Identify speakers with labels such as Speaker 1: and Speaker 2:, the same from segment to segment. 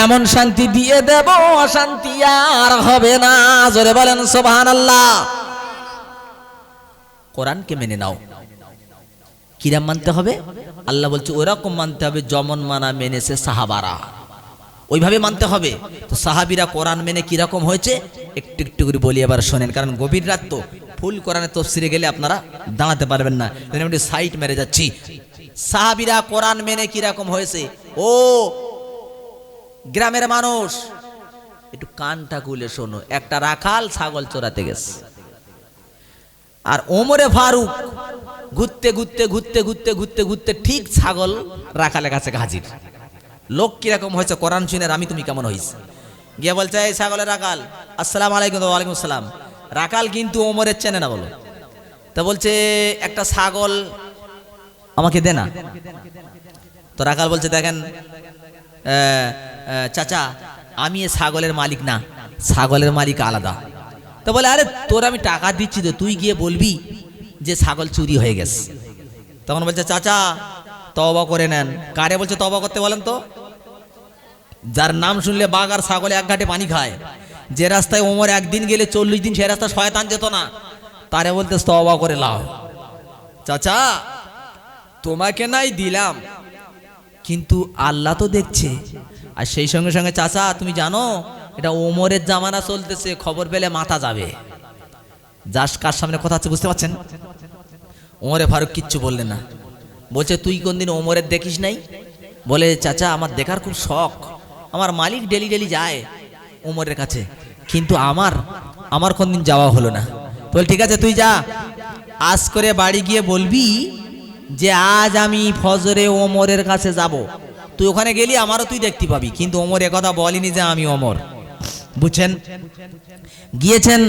Speaker 1: এমন শান্তি দিয়ে দেব অশান্তি আর হবে না। জোরে বলেন সুবহানাল্লাহ। কোরআনকে মেনে নাও। কিরাম মানতে হবে? আল্লাহ বলছে ওরকম মানতে হবে যেমন মানা মেনেছে সাহাবারা, ওইভাবে মানতে হবে। তো সাহাবীরা কোরআন মেনে কিরকম হয়েছে একটু একটু করে বলি, এবার শোনেন, কারণ গভীর রাত তো, ফুল কোরআনের তাফসীরে গেলে আপনারা দাঁড়াতে পারবেন না, আমি সাইট মেরে যাচ্ছি। সাহাবীরা কোরআন মেনে কিরকম হয়েছে, ও গ্রামের মানুষ একটু কানটা খুলে শোনো। একটা রাখাল ছাগল চোরাতে গেছে, আর ওমরে ফারুক ঘুরতে ঘুরতে ঘুরতে ঘুরতে ঘুরতে ঘুরতে ঠিক ছাগল রাখালের কাছে হাজির। লোক কিরকম হয়েছে কোরআন শুনে আমি তুমি কেমন হয়েছে, গিয়ে বলছে এই ছাগলের রাখাল, আসসালামু আলাইকুম। ওয়ালাইকুম আসসালাম। রাখাল কিন্তু ওমরের চেনে না, বলো। তা বলছে একটা ছাগল আমাকে দে না। তো রাখাল বলছে দেখেন চাচা, আমি এ ছাগলের মালিক না, ছাগলের মালিক আলাদা। তো বলে আরে তোর আমি টাকা দিচ্ছি তো, তুই গিয়ে বলবি যে ছাগল চুরি হয়ে গেছে। তখন বলছে চাচা তওবা করে নেন। কারে বলছে তওবা করতে বলেন তো? যার নাম শুনলে বাঘ আর ছাগলে এক ঘাটে পানি খায়, যে রাস্তায় ওমর একদিন গেলে 40 দিন সে রাস্তা শয়তান যেত না, তারে বলতে তওবা করে লাও। চাচা তোমাকে নাই দিলাম, কিন্তু আল্লাহ তো দেখছে। আর সেই সঙ্গে সঙ্গে চাচা তুমি জানো এটা ওমরের জামানা চলতেছে, খবর পেলে মাথা যাবে। যাস কার সামনে কথা হচ্ছে বুঝতে পারছেন? ওমরে ফারুক কিচ্ছু বললেন না। বলছে তুই কোনদিন ওমরের দেখিস নাই? বলে চাচা আমার দেখার খুব শখ, আমার মালিক ডেলি ডেলি যায় ওমরের কাছে, কিন্তু আমার কোনদিন যাওয়া হলো না। বল ঠিক আছে তুই যা, আজ করে বাড়ি গিয়ে বলবি যে আজ আমি ফজরে ওমরের কাছে যাব। তুই ওখানে গেলি আমারও তুই দেখতে পাবি, কিন্তু ওমর একথা বলিনি যে আমি ওমর, বুঝছেন? গিয়েছেন,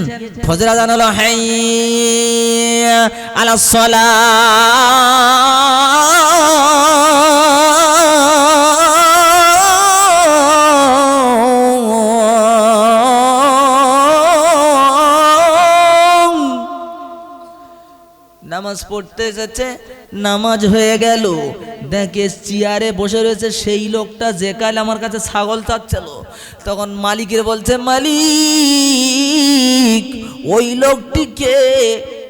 Speaker 1: ফজর আযান হলো, হাইয়া আলাস সালাহ, নামাজ পড়তে এসেছে, নামাজ হয়ে গেল, দেখে চেয়ারে বসে রয়েছে সেই লোকটা যে কাল আমার কাছে ছাগল চাচ্ছিল। তখন মালিকের বলছে মালিক ওই লোকটি কে?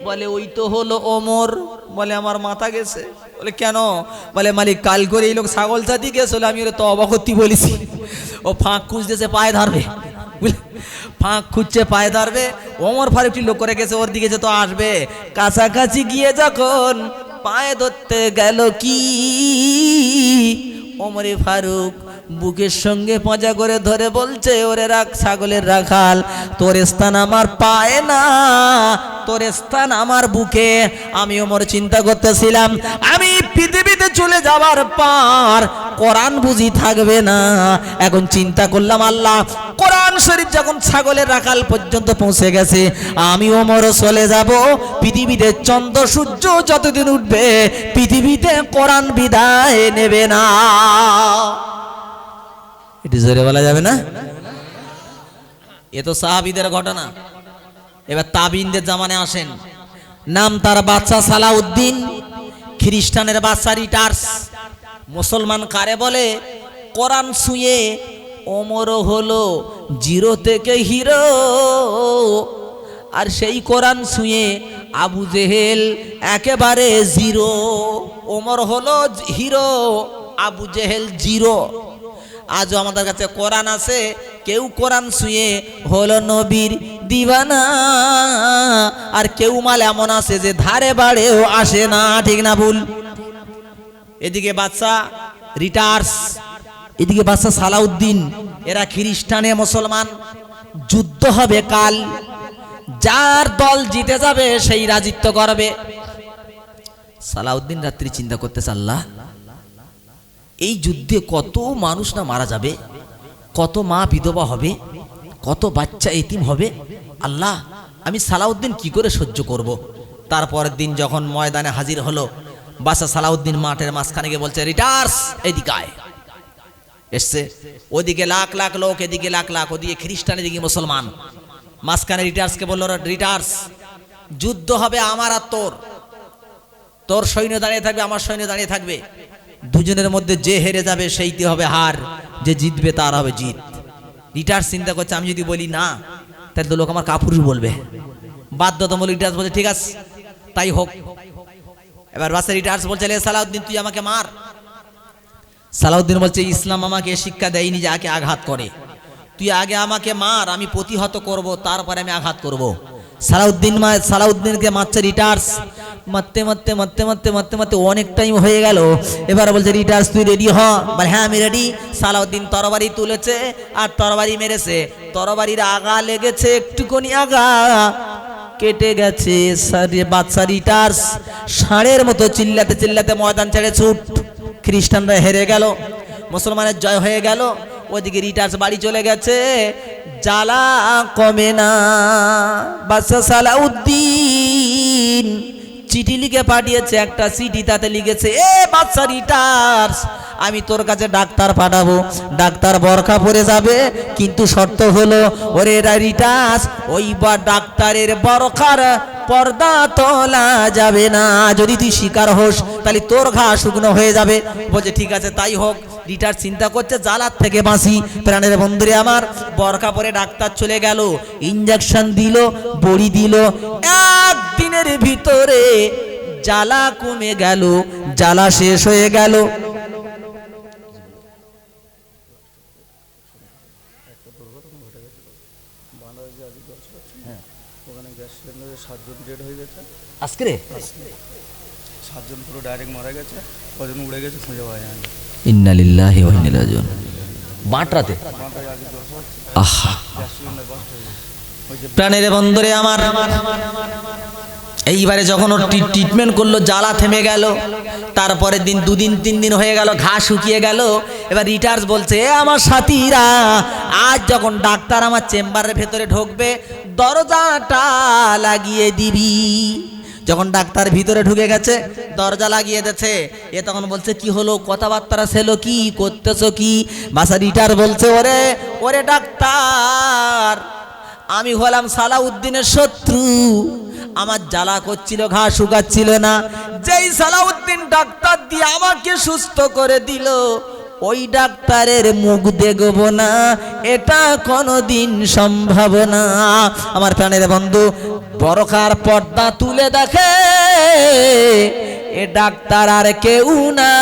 Speaker 1: বলে ওই তো হলো ওমর। বলে আমার মাথা গেছে। বলে কেন? বলে মালিক কাল করে এই লোক ছাগল চাতি গেছিল, আমি ওরে তওবা করতে বলেছি, ও ফাঁক খুঁজতেছে পায়ে ধরবে, ফাঁক খুঁজছে পায়ে ধরবে। ওমর ফারুকটি লোক করে গেছে, ওর দিকে যে তো আসবে, কাছাকাছি গিয়ে যখন পায়ে ধরতে গেল কি, ওমরে ফারুক বুকের সঙ্গে পজা করে ধরে বলছে ওরে রাখ ছাগলের রাখাল, তোর স্থান আমার পায়ে না, তোর স্থান আমার বুকে। আমি ওমর চিন্তা করতেছিলাম আমি পৃথিবীতে চলে যাবার পর কোরআন বুঝি থাকবে না। এখন চিন্তা করলাম আল্লাহ কোরআন শরীফ যখন ছাগলের রাখাল পর্যন্ত পৌঁছে গেছে, আমি ওমরও চলে যাব। পৃথিবীতে চন্দ্র সূর্য যতদিন উঠবে পৃথিবীতে কোরআন বিদায় নেবে না। এটি জোরে বলা যাবে না? এ তো সাহাবীদের ঘটনা। এবার তাবিনদের জামানে আসেন। নাম তার বাদশা সালাউদ্দিন, খ্রিস্টানের বাদশা রিটার্স। মুসলমান কারে বলে? কোরআন ছুঁয়ে ওমরও হলো জিরো থেকে হিরো, আর সেই কোরআন ছুঁয়ে আবু জেহেল একেবারে জিরো। ওমর হলো হিরো, আবু জেহেল জিরো। আজও আমাদের কাছে কোরআন আছে, কেউ কোরআন ছুঁয়ে হলো নবীর দিওয়ানা, আর কেউ মাল এমন আছে যে ধারে বাড়েও আসে না, ঠিক না ভুল? এদিকে বাদশা রিটার্স, এদিকে বাদশা সালাউদ্দিন, এরা খ্রিস্টানে মুসলমান। যুদ্ধ হবে কাল, যার দল জিতে যাবে সেই রাজিত্ব করবে। সালাউদ্দিন রাত্রি চিন্তা করতেছে আল্লাহ এই যুদ্ধে কত মানুষ না মারা যাবে, কত মা বিধবা হবে, কত বাচ্চা এতিম হবে, আল্লাহ আমি সালাউদ্দিন কি করে সহ্য করব। তারপরের দিন যখন ময়দানে হাজির হলো, বাদশা সালাউদ্দিন মাঠের মাঝখানে গিয়ে বলছে রিটার্স এদিকে আয়। এসছে, ওদিকে লাখ লাখ লোক, এদিকে লাখ লাখ, ওদিকে খ্রিস্টান এদিকে মুসলমান। মাঝখানে রিটার্সকে বললো রিটার্স যুদ্ধ হবে আমার আর তোর, তোর সৈন্য দাঁড়িয়ে থাকবে, আমার সৈন্য দাঁড়িয়ে থাকবে। দুজনের মধ্যে যে হেরে যাবে সেইটি হবে হার, যে জিতবে তার হবে জিত। রিটার্স চিন্তা করছে আমি যদি বলি না তাহলে তো লোক আমার কাপুরুষ বলবে, বাধ্যতামূলক রিটার্স বলছে ঠিক আছে তাই হোক। এবার বাসা রিটার্স বলছে সালাউদ্দিন তুই আমাকে মার। সালাউদ্দিন বলছে ইসলাম আমাকে শিক্ষা দেয়নি যে আগে আঘাত করে, তুই আগে আমাকে মার, আমি প্রতিহত করব, তারপরে আমি আঘাত করব। সালাউদ্দিনকে মারছে রিটার্স, মারতে মারতে মারতে মারতে মারতে মারতে অনেক টাইম হয়ে গেল। এবার বলছে রিটার্স তুই রেডি হ, বলে হ্যাঁ আমি রেডি। সালাউদ্দিন তরবারি তুলেছে আর তরবারি মেরেছে, তরবারির আগা লেগেছে একটুখানি আগা, কেটে গেছে। বাচ্চা রিটার্স ষাঁড়ের মতো চিল্লাতে চিল্লাতে ময়দান ছেড়ে ছুট। খ্রিস্টানরা হেরে গেল, মুসলমানের জয় হয়ে গেল। ওইদিকে রিটার্স বাড়ি চলে গেছে, জ্বালা কমে না। বাদশা সালাউদ্দিন চিঠি লিখে পাঠিয়েছে, একটা চিঠি তাতে লিখেছে এ বাদশা রিটার্স আমি তোর কাছে ডাক্তার পাঠাবো, ডাক্তার বোরকা পরে যাবে, কিন্তু শর্ত হলো ওরে রিটার্স ওই ডাক্তারের বোরকার পর্দা তোলা যাবে না, যদি তুই শিকার হোস তাহলে তোর ঘা শুকনো হয়ে যাবে। বলছে ঠিক আছে তাই হোক। রিটার চিন্তা করছে জ্বালার থেকে বাঁচি। প্রাণের বন্ধুরে আমার, বোরকা পরে ডাক্তার চলে গেল, ইঞ্জেকশন দিল, বড়ি দিল, একদিনের ভিতরে জ্বালা কমে গেল, জ্বালা শেষ হয়ে গেল। আজকে
Speaker 2: 7 জন পুরো ডাইরেক্ট মারা গেছে, কজন উড়ে গেছে খুঁজে পাওয়া যায় না।
Speaker 1: ইন্না লিল্লাহি ওয়া ইন্না ইলাইহি রাজিউন। বাটরাতে আহা প্রাণের বন্ধুরে আমার, এইবারে যখন ওর ট্রিটমেন্ট করলো জ্বালা থেমে গেল, তারপরে দিন 2 দিন 3 দিন হয়ে গেল, ঘা শুকিয়ে গেল। এবার রিটার্স বলছে আমার সাথীরা আজ যখন ডাক্তার আমার চেম্বারের ভেতরে ঢুকবে দরজাটা লাগিয়ে দিবি। যখন ডাক্তার ভিতরে ঢুকে গেছে দরজা লাগিয়ে দিয়েছে, এ তখন বলছে কি হলো, কথাবার্তা ছিল কি, করতেছো কি? বাসা রিটার বলছে ওরে ওরে ডাক্তার আমি হলাম সালাউদ্দিনের শত্রু, আমার জ্বালা করছিল, ঘা শুকাচ্ছিল না, যেই সালাউদ্দিন ডাক্তার দিয়ে আমাকে সুস্থ করে দিল ওই ডাক্তারের মুখ দেখব না, এটা কোনোদিন সম্ভব না। আমার প্রাণের বন্ধু বোরকার পর্দা তুলে দেখে এ ডাক্তার আর কেউ না,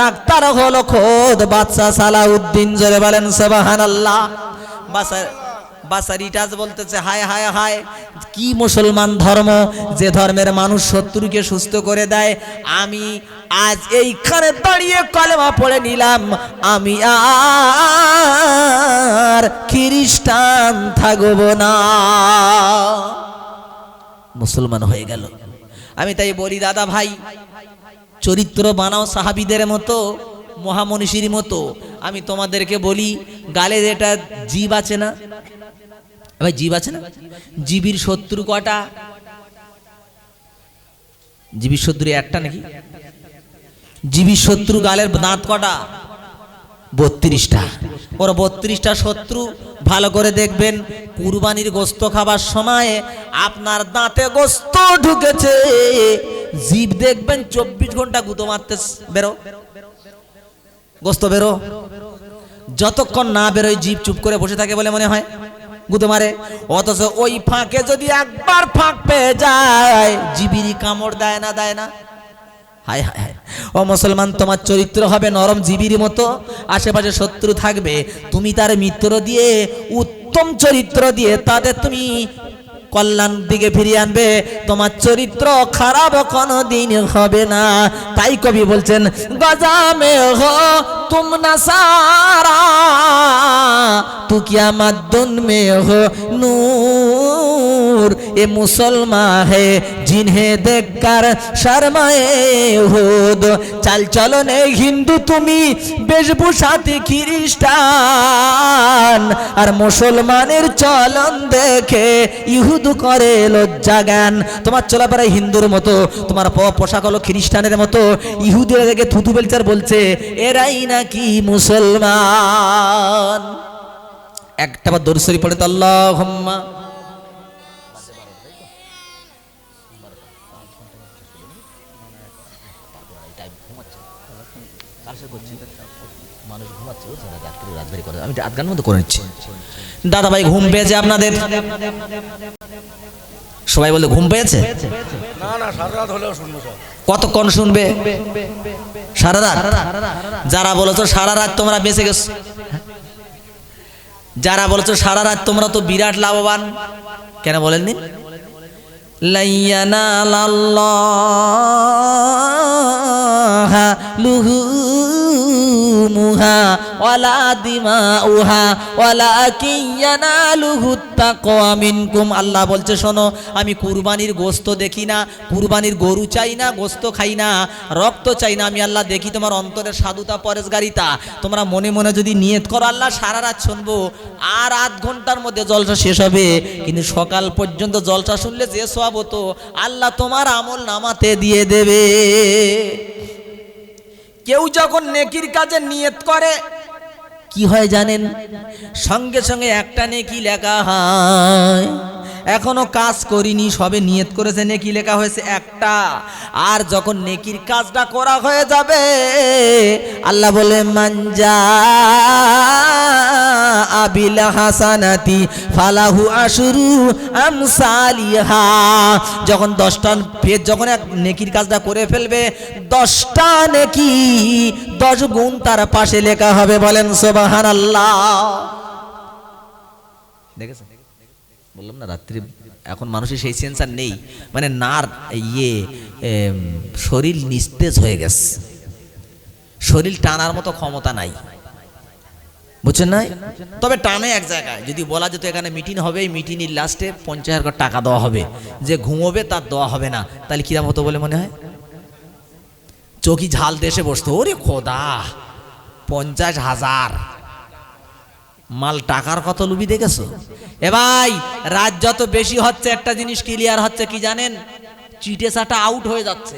Speaker 1: ডাক্তার হলো খোদ বাদশা সালাউদ্দিন। জোরে বলেন সুবহানাল্লাহ। বাদশা রিটাজ বলতেছে হায় হায় হায়, কি মুসলমান ধর্ম, যে ধর্মের মানুষ শত্রুকে সুস্থ করে দেয়। আমি আজ এইখানে দাঁড়িয়ে কলেমা পড়ে নিলাম, আমি আর খ্রিস্টান থাকব না, মুসলমান হয়ে গেল। আমি তাই বলি দাদা ভাই, চরিত্র বানাও সাহাবীদের মতো, মহামনীষীর মতো। আমি তোমাদেরকে বলি গালে এটা জীব আছে না ভাই, জীব আছে না? জীবির শত্রু কটা? জীবির শত্রু একটা নাকি? জীবির শত্রু গালের দাঁত কটা? 32টা। ওর 32টা শত্রু। ভালো করে দেখবেন কুরবানির গোস্ত খাবার সময় আপনার দাঁতে গোস্ত ঢুকেছে, জীব দেখবেন 24 ঘন্টা গুঁতো মারতে বেরো, গোস্ত বেরো, যতক্ষণ না বেরোয় জীব চুপ করে বসে থাকে বলে মনে হয়, গুঁতো মারে। অথচ ওই ফাঁকে যদি একবার ফাঁক পেয়ে যায় জীবিরই কামড় দেয় না, দেয় না? হায় হায় হায়। ও মুসলমান, তোমার চরিত্র হবে নরম জীবির মতো, আশেপাশে শত্রু থাকবে, তুমি তার মিত্র দিয়ে, উত্তম চরিত্র দিয়ে তাদের তুমি কল্যাণ দিকে ফিরিয়ে আনবে, তোমার চরিত্র খারাপ কোনোদিন হবে না। তাই কবি বলছেন গজা মে হো তুম নাসারা তু কিয়ামত দুন মে হো নূর, এ মুসলমান হে জিনহে দেখকর শর্মায়ে হুদ। চাল চলনে হিন্দু তুমি, বেশভূষাতে খ্রিস্টান, আর মুসলমানের চলন দেখে ইহুদ করে লজ্জা জ্ঞান। তোমার চলাফেরা হিন্দুর মতো, তোমার পোশাক হলো খ্রিস্টানের মতো, ইহুদিরা দেখে থুতু বেলচার বলছে এরাই নাকি মুসলমান। একটা বার দরুদ শরীফ পড়ে তো আল্লাহুম্মা। বের করে, আমি আধ ঘন্টার মধ্যে করে নিচ্ছি। দাদা ভাই ঘুম পেয়েছে আপনাদের? সবাই বলে ঘুম পেয়েছে?
Speaker 2: না না, সারা রাত হলেও শুনবো সব।
Speaker 1: কতক্ষণ শুনবে? সারা রাত? যারা বলেছো সারা রাত তোমরা বেঁচে গেছো, যারা বলেছো সারা রাত তোমরা তো বিরাট লাভবান, কেন বলেননি? লাইয়ানালাল্লাহা লুহুমুহা ওয়ালা দিমাউহা ওয়ালাকিন ইয়ানালুহুত তাকওয়া মিনকুম। আল্লাহ বলছে শোনো, আমি কুরবানির গোশত দেখি না, কুরবানির গরু চাই না, গোশত খাই না, রক্ত চাই না, আমি আল্লাহ দেখি তোমার অন্তরের সাধুতা পরেশগারিতা। তোমরা মনে মনে যদি নিয়ত করো আল্লাহ সারা রাত শুনবো, আর আধ ঘন্টার মধ্যে জলসা শেষ হবে, কিন্তু সকাল পর্যন্ত জলসা শুনলে যে সওয়াব হতো আল্লাহ তোমার আমল নামাতে দিয়ে দেবে। কেউ যখন নেকির কাজে নিয়ত করে কি হয় জানেন? সঙ্গে সঙ্গে একটা নেকি লেখা হয়। এখনো কাজ করিনি, সবে নিয়ত করেছে, নেকি লেখা হয়েছে একটা। আর যখন নেকির কাজটা করা হয়ে যাবে আল্লাহ বলে মানজা আবিল হাসানাতি ফালাহু আশরু আমসালিহা। যখন 10টা ফের যখন এক নেকির কাজটা করে ফেলবে 10টা নেকি 10 গুণ তার পাশে লেখা হবে। বলেন সুবহানাল্লাহ। দেখেছেন? বললাম না রাত্রি, এখন মানুষের সেই সেন্সার নেই, মানে নার শরীর নিস্তেজ হয়ে গেছে, শরীর টানার মতো ক্ষমতা নাই, বুঝছেন না? তবে টানে এক জায়গায়। যদি বলা যেত এখানে মিটিং হবে, এই মিটিংয়ের লাস্টে 50,000 টাকা দেওয়া হবে, যে ঘুমোবে তার দেওয়া হবে না, তাহলে কিরাম হতো বলে মনে হয়? চোখি ঝাল দেশে বসতো, ওরে খোদা 50,000 মাল টাকার কত লুবি দেখেছো? এ ভাই রাত যত বেশি হচ্ছে একটা জিনিস ক্লিয়ার হচ্ছে কি জানেন? চিটে চাটা আউট হয়ে যাচ্ছে,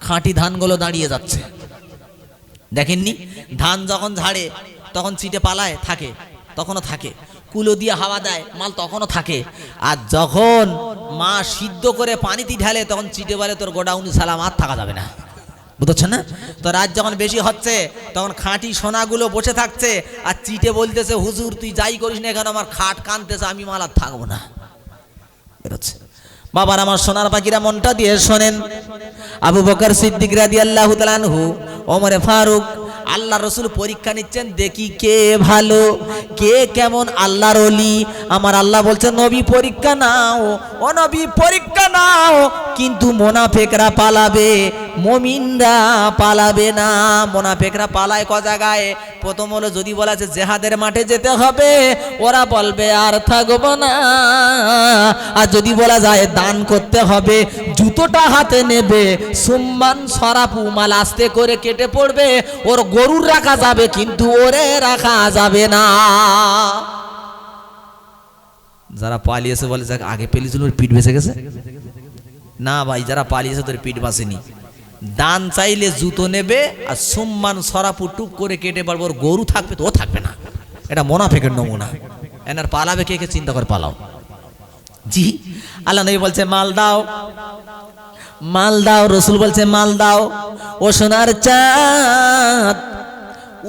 Speaker 1: খাঁটি ধানগুলো দাঁড়িয়ে যাচ্ছে। দেখেননি ধান যখন ঝাড়ে তখন চিটে পালায় থাকে, তখনও থাকে, কুলো দিয়ে হাওয়া দেয় মাল তখনও থাকে। আর যখন মা সিদ্ধ করে পানিতে ঢালে তখন চিটে বলে তোর গোডাউনি সালাম আর থাকা যাবে না, বুঝছেন না? তো রাত যখন বেশি হচ্ছে তখন খাঁটি সোনাগুলো বসে থাকছে, আর চিটে বলতেছে হুজুর তুই যাই করিস না এখানে আমার খাট কানতেছে, আমি মাল আর থাকবো না। বেরোচ্ছে বাবার আমার সোনার পাখিরা, মনটা দিয়ে শোনেন। আবু বকর সিদ্দিক রাদিয়াল্লাহু তাআলা আনহু, ওমরে ফারুক, আল্লাহ রসুল পরীক্ষা নিচ্ছেন দেখি কে ভালো কে কেমন আল্লাহর ওলি। আমার আল্লাহ বলছেন নবী পরীক্ষা নাও, ও নবী পরীক্ষা নাও, কিন্তু মোনাফেকরা পালাবে, মুমিনরা পালাবে না। মোনাফেকরা পালায় ক জায়গায়? প্রথম হলো যদি বলা যে জেহাদের মাঠে যেতে হবে, ওরা বলবে আর থাকবো না। আর যদি বলা যায় দান করতে হবে, জুতোটা হাতে নেবে, সুম্মান সরাফু মাল আস্তে করে কেটে পড়বে, ওর গরুর রাখা যাবে কিন্তু ওরে রাখা যাবে না। যারা পালিয়েছে বলে যাক আগে পেলিয়েছিল ওর পিঠ ভেসে গেছে, না ভাই যারা পালিয়েছে তোর পিঠ বাসেনি। দান চাইলে জুতো নেবে, আর সুম্মান সরাফু টুক করে কেটে পারবে, ওর গরু থাকবে তো ও থাকবে না। এটা মোনাফেকের নমুনা। এনার পালাবে কে কে চিন্তা করে পালাও। জি আল্লাহ নবী বলছে মাল দাও, মাল দাও, রসুল বলছে মাল দাও। ও সোনার চাঁদ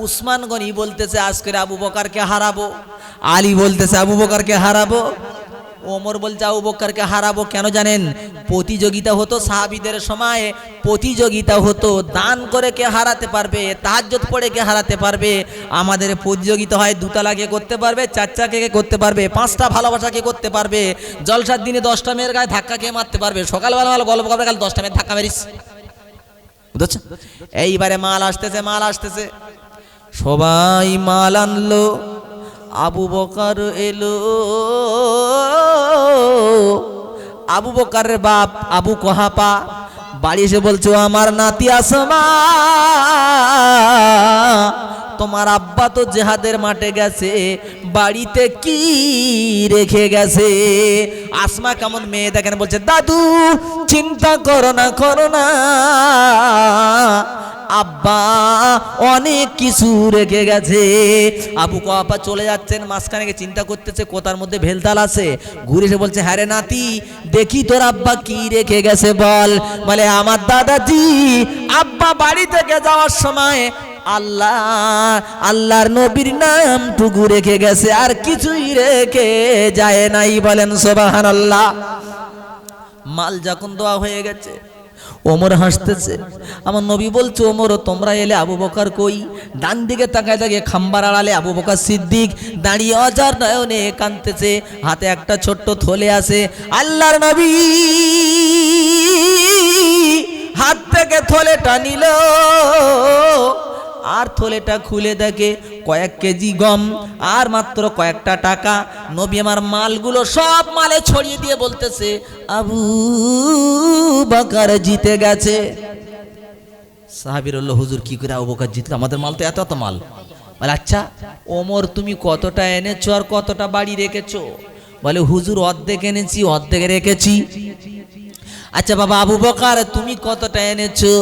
Speaker 1: উসমান গনি বলতেছে আজকে আবু বকরকে হারাবো, আলী বলতেছে আবু বকরকে হারাবো, ওমর বলছে আবু বকরকে হারাবো। কেন জানেন? প্রতিযোগিতা হতো সাহাবীদের সময়, প্রতিযোগিতা হতো দান করে কে হারাতে পারবে, তাহাজ্জুদ পড়ে কে হারাতে পারবে। আমাদের প্রতিযোগিতা হয় দুতলা কে করতে পারবে, চারটা কে করতে পারবে, 5টা ভালোবাসা কে করতে পারবে, জলসার দিনে 10টা মেয়ের গায়ে ধাক্কা কে মারতে পারবে। সকালবেলা গল্প করবে কাল 10টা মেয়ের ধাক্কা মেরিস, বুঝছো? এইবারে মাল আসতেছে, মাল আসতেছে, সবাই মাল আনলো, আবু বকর এলো। আবু বকরের বাপ আবু কোহাফা বাড়ি এসে বলছো আমার নাতি আসমা, তোমার আব্বা তো জেহাদের মাঠে গেছে, বাড়িতে কি রেখে গেছে? আসমা কেমন মেয়ে দেখেন, বলছে দাদু চিন্তা করো না, করো না, আব্বা অনেক কিছু রেখে গেছে। আবু কোহাফা চলে যাচ্ছেন, মাঝখানে চিন্তা করতেছে কোথার মধ্যে ভেলতাল আছে, ঘুরে এসে বলছে হ্যাঁ রে নাতি দেখি তোর আব্বা কি রেখে গেছে বল। বলে আমার দাদাজি আব্বা বাড়ি থেকে যাওয়ার সময় আল্লাহ আল্লাহর নবীর নামটুকু রেখে গেছে, আর কিছুই রেখে যায় নাই। বলেন সুবহানাল্লাহ। মাল যখন দেওয়া হয়ে গেছে, ওমর হাসতেছে। আমার নবী বলছে, ওমর তোমরা এলে, আবু বকর কই? ডান দিকে তাকায় থাকে খাম্বার আড়ালে আবু বকর সিদ্দিক দাঁড়িয়ে অজার নয়নে কাঁদতেছে, হাতে একটা ছোট্ট থলে আছে। আল্লাহর নবী হাত থেকে থলেটা নিল, আর থলেটা খুলে দেখে কয়েক কেজি গম আর মাত্র কয়েকটা টাকা। নবী আমার মালগুলো সব মালে ছড়িয়ে দিয়ে বলতেছে, আবু বকর জিতে গেছে। সাহাবীর বলল, হুজুর কি করে আবু বকর জিতলো? আমাদের মাল তো এত এত মাল। বলে, আচ্ছা ওমর তুমি কতটা এনেছো আর কতটা বাড়ি রেখেছো? বলে, হুজুর অর্ধেক এনেছি, অর্ধেক রেখেছি। আচ্ছা বাবা আবু বকর তুমি কতটা এনেছো?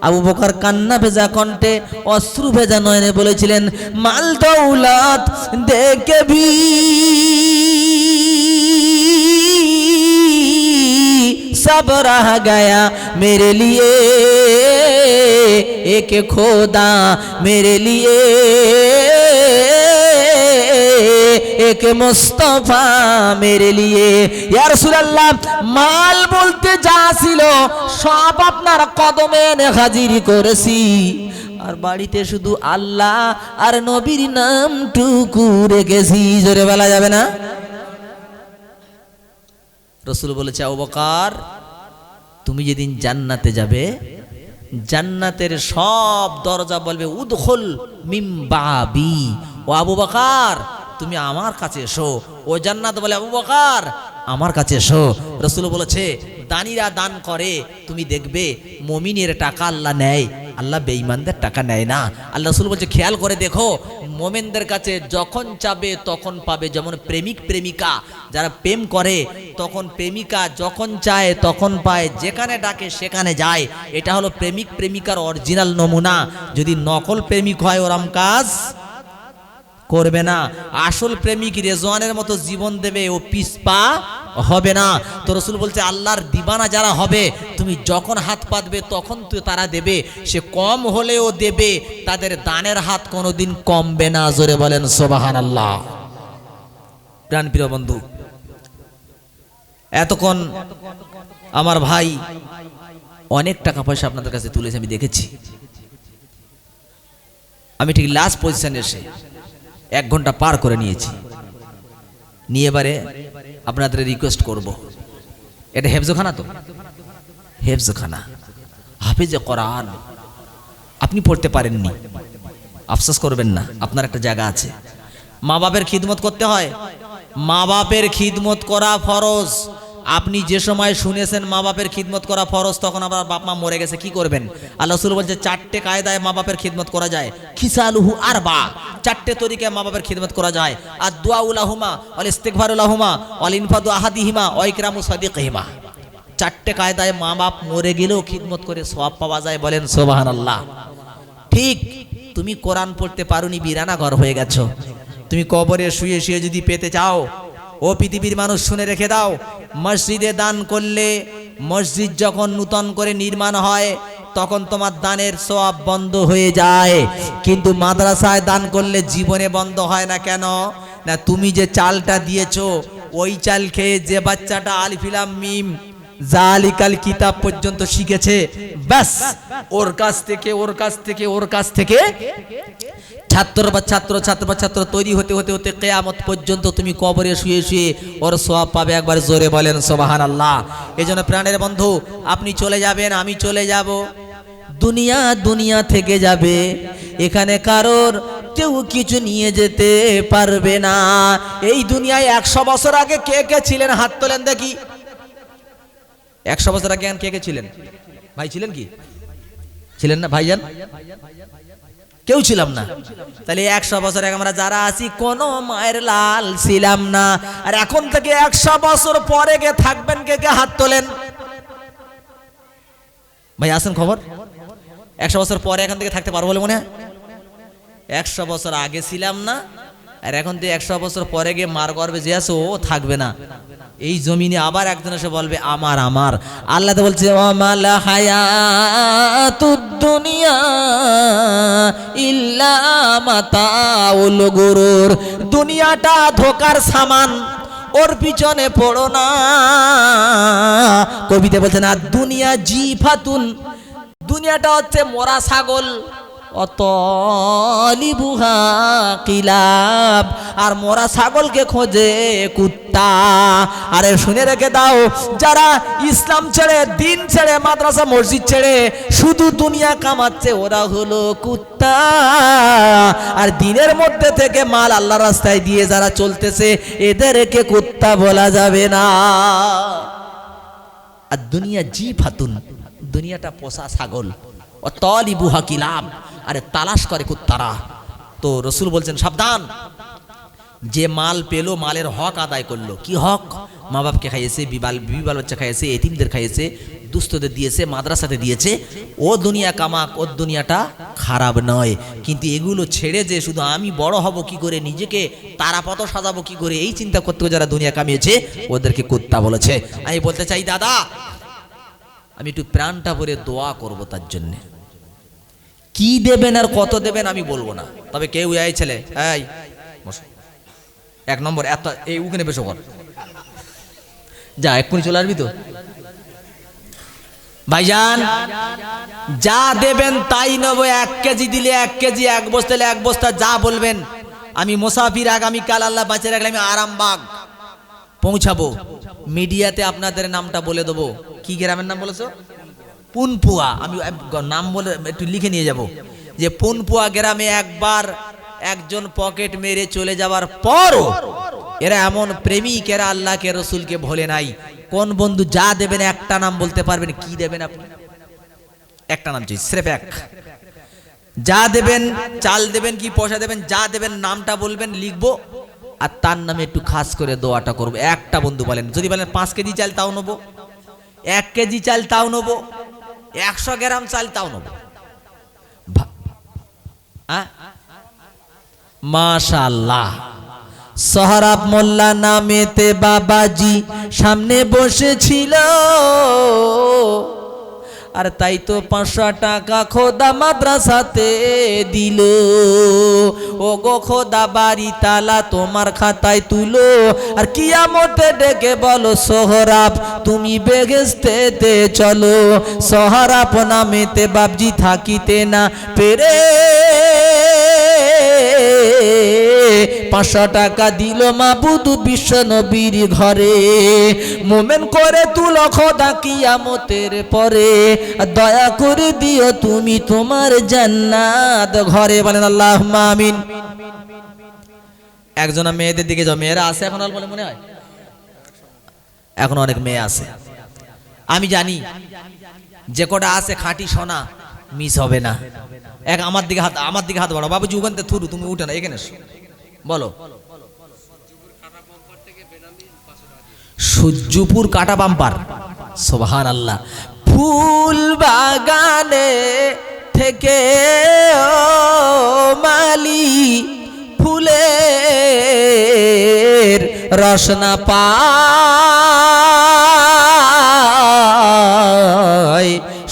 Speaker 1: আবু বকর কান্না ভেজা কণ্ঠে, অশ্রু ভেজা নয়নে বলেছিলেন, মাল দৌলত দেখে ভি सब रह गया मेरे लिए एक खुदा मेरे लिए एक मुस्तफा मेरे लिए। या রাসূলুল্লাহ মাল বলতে যা ছিল সব আপনার কদমে এনে হাজির করেছি, আর বাড়িতে শুধু আল্লাহ আর নবীর নামটুকু রেখেছি। জোরে বলা যাবে না? রাসূল বলেছে, আবু বকর তুমি যেদিন জান্নাতে যাবে, জান্নাতের সব দরজা বলবে উদখুল মিন বাবি। ও আবু বকর তুমি আমার কাছে এসো। ও জান্নাত বলে, আবু বকর আমার কাছে এসো। রাসূল বলেছে, দানীরা দান করে, তুমি দেখবে মুমিনের টাকা আল্লাহ নেয়, আল্লাহ বেঈমানদের টাকা নেয় না। আল্লাহ রাসূল বলছে, খেয়াল করে দেখো, মুমিনদের কাছে যখন চাবে তখন পাবে। যেমন প্রেমিক প্রেমিকা যারা প্রেম করে, তখন প্রেমিকা যখন চায় তখন পায়, যেখানে ডাকে সেখানে যায়। এটা হলো প্রেমিক প্রেমিকার অরিজিনাল নমুনা। যদি নকল প্রেমিক হয় ওরম কাজ করবে না। আসল প্রেমিক রেজওয়ানের মতো জীবন দেবে, ও পিছপা হবে না। তো রাসূল বলছে, আল্লাহর দিবানা যারা হবে, তুমি যখন হাত পাতবে তখন তো তারা দেবে, সে কম হলেও দেবে, তাদের দানের হাত কোনোদিন কমবে না। জোরে বলেন সুবহানাল্লাহ। প্রাণপ্রিয় বন্ধু, এতক্ষণ আমার ভাই অনেক টাকা পয়সা আপনাদের কাছে তুলেছে, আমি দেখেছি। আমি ঠিক লাস্ট পজিশনে এসে 1 ঘন্টা পার করে নিয়েছি। নিয়ে এবারে আপনাদের রিকোয়েস্ট করব, এটা হেফজখানা তো, হেফজখানা, হাফেজে কোরআন আপনি পড়তে পারেননি, আফসোস করবেন না, আপনার একটা জায়গা আছে। মা বাপের খিদমত করতে হয়, মা বাপের খিদমত করা ফরজ। আপনি যে সময় শুনেছেন মা বাপের খিদমত করা ফরজ, তখন আবার বাপ মা মরে গেছে, কি করবেন? আল্লাহ রাসূল বলছে 4টে কায়দায় মা বাপের খিদমত করা যায়। খিসালুহু আরবা, 4টে তরিকায় মা বাপের খিদমত করা যায়। আর দুআউ লাহুমা ওয়াল ইস্তিগফারু লাহুমা ওয়াল ইনফাদু আহাদিহিমা ওয়া ইকরামু সাদিকিহিমা। 4টে কায়দায় মা বাপ মরে গেলেও খিদমত করে সওয়াব পাওয়া যায়। বলেন সুবহানাল্লাহ। ঠিক তুমি কোরআন পড়তে পারোনি, বিরানা ঘর হয়ে গেছো, তুমি কবরে শুয়ে শুয়ে যদি পেতে চাও, ও পৃথিবীর মানুষ শুনে রেখে দাও, মসজিদে দান করলে, মসজিদ যখন নূতন করে নির্মাণ হয় তখন তোমার দানের সওয়াব বন্ধ হয়ে যায়, কিন্তু মাদ্রাসায় দান করলে জীবনে বন্ধ হয় না। কেন না? তুমি যে চালটা দিয়েছো, ওই চাল খেয়ে যে বাচ্চাটা আলিফ লাম মিম জালিকাল কিতাব পর্যন্ত শিখেছে, ব্যাস ওর কাছ থেকে ছাত্র বা ছাত্র তৈরি হতে হতে হতে কিয়ামত পর্যন্ত তুমি কবরে শুয়ে শুয়ে ওর সওয়াব পাবে। একবার জোরে বলেন সুবহানাল্লাহ। এজন্য প্রাণের বন্ধু, আপনি চলে যাবেন, আমি চলে যাব, দুনিয়া থেকে যাবে, এখানে কারোর কেউ কিছু নিয়ে যেতে পারবে না। এই দুনিয়ায় 100 বছর আগে কে কে ছিলেন? হাত তোলেন দেখি। 100 বছর আগে কে কে ছিলেন? ভাই ছিলেন কি? ছিলেন না ভাইজান? কেউ ছিলাম না। তাহলে 100 বছর আগে আমরা যারা আছি কোনো মায়ের লাল ছিলাম না। আর এখন থেকে 100 বছর পরে কে থাকবেন? কে কে হাত তোলেন ভাই? আসেন খবর। 100 বছর পরে এখান থেকে থাকতে পারবো বলে মনে হয়? 100 বছর আগে ছিলাম না, আর এখন থেকে 100 বছর পরে গিয়ে মার গর্বে যে আছে ও থাকবে না। এই জমিনে আবার একজন এসে বলবে আমার আমার। আল্লাহ তো বলছে ওয়ামাল হায়াতুদ দুনিয়া ইল্লা মাতাউল গুরুর, দুনিয়াটা ধোকার সামান, ওর পিছনে পড়ো না। কবিতে বলছেন আর দুনিয়া জিফাতুন, দুনিয়াটা হচ্ছে মরা ছাগল, অতলিবুহা কিলাব, আর মরা ছাগলকে খোঁজে কুত্তা। আরে শুনে রেখে দাও, যারা ইসলাম ছেড়ে, দিন ছেড়ে, মাদ্রাসা মসজিদ ছেড়ে শুধু দুনিয়া কামাচ্ছে, ওরা হলো কুত্তা। আর দিনের মধ্যে থেকে মাল আল্লাহর রাস্তায় দিয়ে যারা চলতেছে, এদেরকে কুত্তা বলা যাবে না। আর দুনিয়া জিফাতুন, দুনিয়াটা পোষা ছাগল, ও তলিবুহা কিলাব, আরে তালাশ করে কুত্তারা। তো রসুল বলছেন সাবধান, যে মাল পেলো মালের হক আদায় করলো। কি হক? মা বাপকে খাইয়েছে, বিবাল বাচ্চা খাইয়েছে, এতিমদের খাইয়েছে, দুস্থদের দিয়েছে, মাদ্রাসাতে দিয়েছে, ও দুনিয়া কামাক, ওর দুনিয়াটা খারাপ নয়। কিন্তু এগুলো ছেড়ে যে শুধু আমি বড় হব কি করে, নিজেকে তারাপথ সাজাবো কি করে, এই চিন্তা করতে যারা দুনিয়া কামিয়েছে, ওদেরকে কুত্তা বলেছে। আমি বলতে চাই দাদা, আমি একটু প্রাণটা ভরে দোয়া করব তার জন্যে। কি দেবেন আর কত দেবেন আমি বলবো না, তবে কেউ এই ছেলে এই এক নম্বর এত এই উখানে বেশো কর, যা এক্ষুনি চলে আসবি তো ভাইজান। যা দেবেন তাই নেবো, 1 কেজি দিলে 1 কেজি, 1 বস্তা দিলে 1 বস্তা, যা বলবেন। আমি মুসাফির, আগামীকাল আল্লাহ বাঁচিয়ে রাখলে আমি আরামবাগ পৌঁছাবো। মিডিয়াতে আপনাদের নামটা বলে দেবো। কি গ্রামের নাম বলেছো? পুনপুয়া। আমি নাম বলে একটু লিখে নিয়ে যাব যে পুনপুয়া গ্রামে একবার একজন পকেট মেরে চলে যাওয়ার পরও এরা এমন প্রেমিক, এরা আল্লাহকে রসুলকে ভোলে নাই। কোন বন্ধু যা দেবেন একটা নাম বলতে পারবেন? কি দেবেন আপনি? একটা নাম চাই, স্রেফ এক। যা দেবেন, চাল দেবেন কি পয়সা দেবেন, যা দেবেন নামটা বলবেন, লিখবো, আর তার নামে একটু খাস করে দোয়াটা করবো। একটা বন্ধু বলেন, যদি বলেন 5 কেজি চাল তাও নেবো, 1 কেজি চাল তাও নেবো, 100 গ্রাম চাল তাও নেবো। মাশাআল্লাহ। সোহরাব মোল্লা নামেতে বাবাজি সামনে বসেছিল, আর তাই তো 500 টাকা খোদা মাদ্রাসাতে দিল। ও গো খোদা বাড়ি তালা তোমার খাতায় তুলো, আর কিয়ামতে ডেকে বলো সোহরাব তুমি বেহেশতেতে চলো। সোহরাব নামেতে বাবজি থাকিতে না পেরে 500 টাকা দিল মাবুদ বিশ্ব নবীর ঘরে। মোমেন করে তুলো খোদা কিয়ামতের পরে, দয়া করে দিও তুমি তোমার জান্নাত ঘরে। বলেন আল্লাহুম্মা আমিন। একজনা মেয়েদের দিকে যাও, মেয়েরা আছে এখন বলে মনে হয় এখন অনেক মেয়ে আছে। আমি জানি যে কটা আছে খাঁটি সোনা, মিস হবে না। এক আমার দিকে হাত বাড়াও। বাবুজি ওখান থেকে থুরু, তুমি উঠে না, এখানে বলো। সূর্যপুর কাটা বাম্পার, সুবহানাল্লাহ। ফুল বাগানে থেকে ও মালি ফুলের রসনা পায়,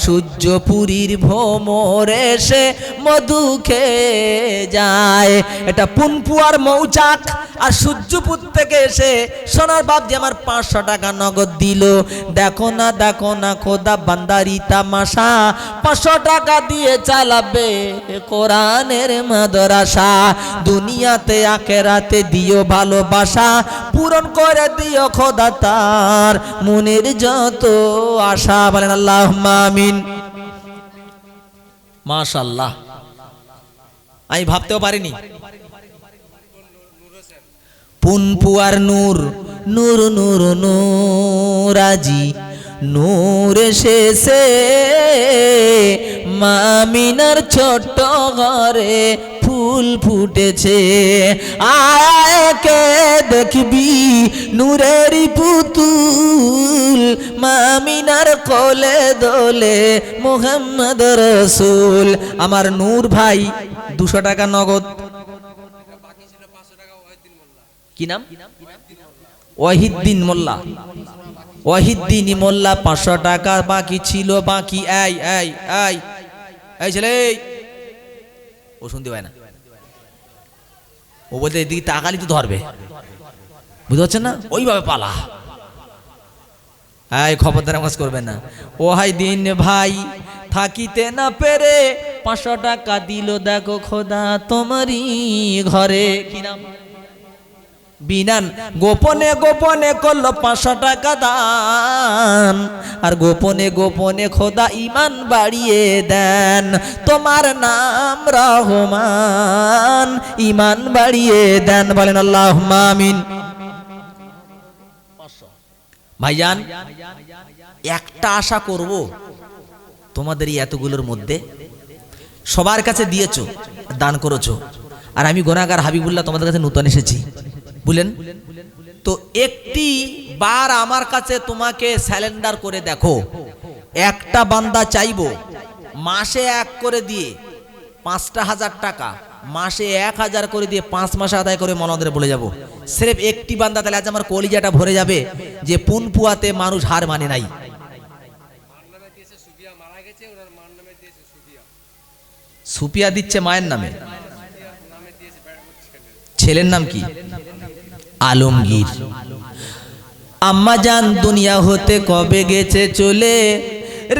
Speaker 1: সূর্যপুরীর ভ্রমর এসে মধু খেয়ে যায়। এটা পুনপুয়ার মৌচাক, আর সূর্যপুর থেকে এসে সোনার বাপজি আমার 500 টাকা নগদ দিল। দেখো না খোদা বান্দারি তামাশা, 500 টাকা দিয়ে চালাবে কোরআনের মাদ্রাসা। দুনিয়াতে আখেরাতে দিও ভালোবাসা, পূরণ করে দিও খোদা তার মনের যত আশা। বলেন আল্লাহুম্মা আমিন। মাশাআল্লাহ। আমি ভাবতেও পারিনি পুনপুয়ার নূর নূর নূর নূর আজি নূর এসেছে মামিনার ছোট্ট ঘরে ফুল ফুটেছে। আয়কে দেখবি নূরেরই পুতুল, মামিনার কোলে দোলে মুহাম্মদ রসুল। আমার নূর ভাই 200 টাকা নগদ, কি নাম? ওয়াহিদ্দিন মোল্লা। ওয়াহিদ্দিন মোল্লা 500 টাকা বাকি ছিল। বাকি এই এই এই এই ছেলে, ও শুনতে পায় না, ও বলতে এদিকে তাকালি তো ধরবে, বুঝতে পারছেন না? ওইভাবে পালা। এই খবরদার কাজ করবেন না। ওয়াহিদ্দিন ভাই থাকিতে না পেরে 500 টাকা দিল, দেখো খোদা তোমারই ঘরে। কি নাম? বিনান। গোপনে গোপনে করলো 500 টাকা দান, আর গোপনে গোপনে খোদা ইমান বাড়িয়ে দেন। তোমার নাম রহমান, ইমান বাড়িয়ে দেন। বলেন আল্লাহুম্মা আমিন। ভাইজান, একটা আশা করব, তোমাদের এই এতগুলোর মধ্যে সবার কাছে দিয়েছো, দান করেছো, আর আমি গুনাহগার হাবিবুল্লাহ তোমাদের কাছে নতুন এসেছি, বুঝলেন তো? একটি বার আমার কাছে তোমাকে স্যালেন্ডার করে দেখো। একটা বান্দা চাইবো মাসে 1 করে দিয়ে 5,000 টাকা, মাসে 1000 করে দিয়ে 5 মাসে আদায় করে মনদের বলে যাব। সির্ফ একটি বান্দা, তাহলে আজ আমার কলিজাটা ভরে যাবে যে পুনপুয়াতে মানুষ হার মানে নাই। সুপিয়া দিচ্ছে মায়ের নামে, ছেলের নাম কি? আলমগীর। আম্মা জান দুনিয়া হতে কবে গেছে চলে,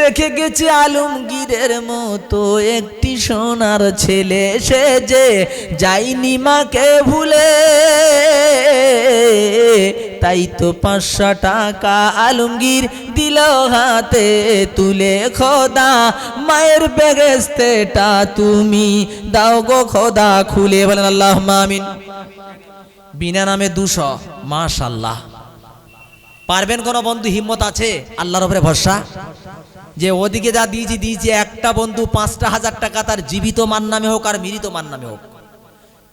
Speaker 1: রেখে গেছে আলমগীরের মতো একটি সোনার ছেলে। সে যে যায়নি মাকে ভুলে, তাই তো 500 টাকা আলমগীর দিল হাতে তুলে। খোদা মায়ের বেহেশতেটা তুমি দাও গো খোদা খুলে। বলেন আল্লাহুম্মা আমিন। বিনা নামে 200। মাশাআল্লাহ। পারবেন কোন বন্ধু? হিম্মত আছে? আল্লাহর উপরে ভরসা। যে ওদিকে যা দিয়েছি, একটা বন্ধু 5,000 টাকা তার জীবিত মান নামে হোক আর মৃত মান নামে হোক,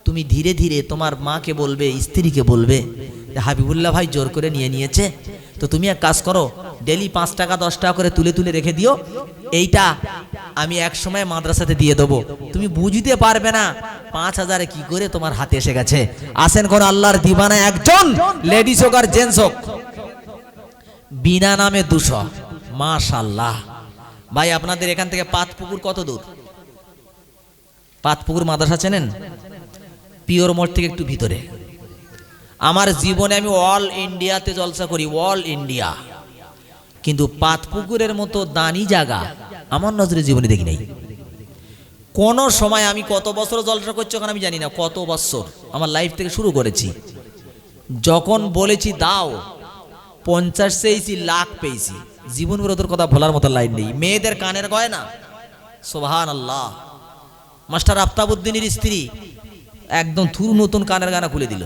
Speaker 1: তুমি ধীরে ধীরে তোমার মাকে বলবে, স্ত্রীকে বলবে, হাবিবুল্লাহ ভাই জোর করে নিয়েছে, তো তুমি এক কাজ করো, ডেলি 5 টাকা 10 টাকা করে তুলে তুলে রেখে দিও, এইটা আমি এক সময় মাদ্রাসাতে দিয়ে দেবো। তুমি বুঝতে পারবে না 5,000 কি করে তোমার হাতে এসে গেছে। আসেন কোন আল্লাহর দিবানা একজন, লেডিস হোক আর জেন্টস হোক, বিনা নামে 200। মাশাআল্লাহ। ভাই আপনাদের এখান থেকে পাতপুকুর কত দূর? পাতপুকুর মাদ্রাসা চেনেন? পিওর মোড় থেকে একটু ভিতরে। আমার জীবনে আমি অল ইন্ডিয়াতে জলসা করি, অল ইন্ডিয়া, কিন্তু পাতপুকুরের মতো দানি জায়গা আমার নজরে জীবনে দেখি নাই। কোন সময় আমি কত বছর জলসা করছি এখন আমি জানি না, কত বছর আমার লাইফ থেকে শুরু করেছি। যখন বলেছি দাও 50 চেয়েছি, লাখ পেয়েছি। জীবন বিরোধের কথা বলার মতো লাইন নেই। মেয়েদের কানের গয়না, সুবহানাল্লাহ। মাস্টার আফতাবউদ্দিনের স্ত্রী একদম থুরু নতুন কানের গয়না খুলে দিল,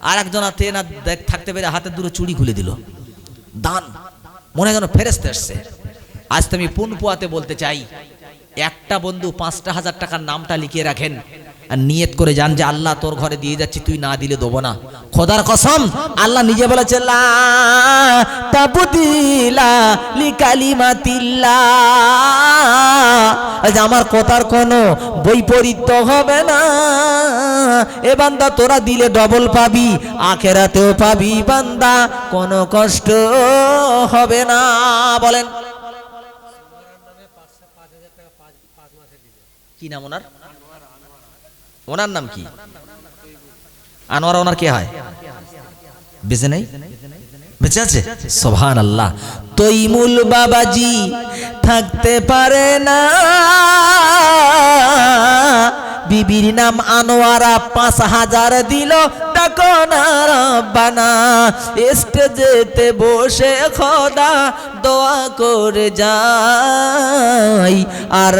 Speaker 1: আর একজন হাতে না থাকতে পেরে হাতের দুটো চুড়ি খুলে দিল। দান, মনে হয় যেন ফেরেশতা আসছে। আজ তুমি পুনপুয়াতে বলতে চাই, একটা বন্ধু 5,000 টাকার নামটা লিখিয়ে রাখেন আর নিয়ত করে যান যে আল্লাহ তোর ঘরে দিয়ে যাচ্ছি, তুই না দিলে দেবো না। খোদার কসম, আল্লাহ নিজে বলেছে লা তাবদিলা লিকালিমাতিল্লাহ, আমার কথার কোনো বৈপরীত্য হবে না। এ বান্দা তোরা দিলে ডবল পাবি, আখেরাতেও পাবি বান্দা, কোনো কষ্ট হবে না। বলেন কি নাম ওনার? ওনার নাম কি? আনোয়ার। ওনার কে হয়? বেঁচে নেই? বেঁচে আছে? সুবহানাল্লাহ। তৈমুল বাবাজি থাকতে পারে না, বিবির নাম আনোয়ারা, 5,000 দিল, ডাকো না রব্বানা। স্টেজেতে বসে খোদা দোয়া করে যাই, আর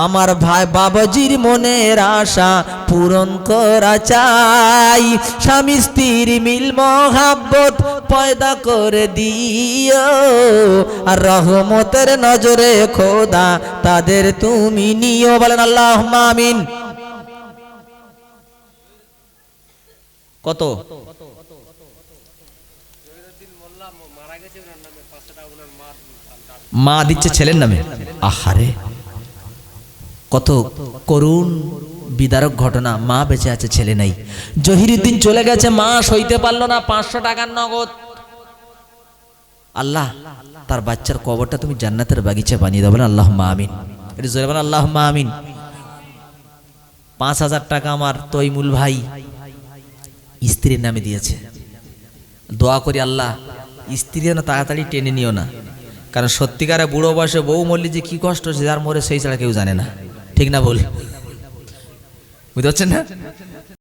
Speaker 1: আমার ভাই বাবাজির মনের আশা পূরণ করা চাই। স্বামী স্ত্রীর মিল মহাব্বত পয়দা করে দিও, আর রহমতের নজরে খোদা তাদের তুমি নিও। বলেন আল্লাহুম্মা আমিন। কত? মা দিচ্ছে ছেলের নামে। আহারে, কত করুণ বিদারক ঘটনা, মা বেঁচে আছে, ছেলে নেই। জহিরুদ্দিন চলে গেছে, মা সইতে পারলো না, 500 টাকার নগদ। আল্লাহ তার বাচ্চার কবরটা তুমি জান্নাতের বাগিচা বানিয়ে দাও, বলেন আল্লাহুম্মা আমিন। এটা জোরে বলেন আল্লাহুম্মা আমিন। 5000 টাকা আমার তৈমুল ভাই স্ত্রীর নামে দিয়েছে। দোয়া করি আল্লাহ স্ত্রী যেন তাড়াতাড়ি টেনে নিও না, কারণ সত্যিকারে বুড়ো বয়সে বউ মরলে যে কি কষ্ট হচ্ছে যার মরে সেই ছাড়া কেউ জানে না, ঠিক না ভুল? বুঝতে পারছেন না?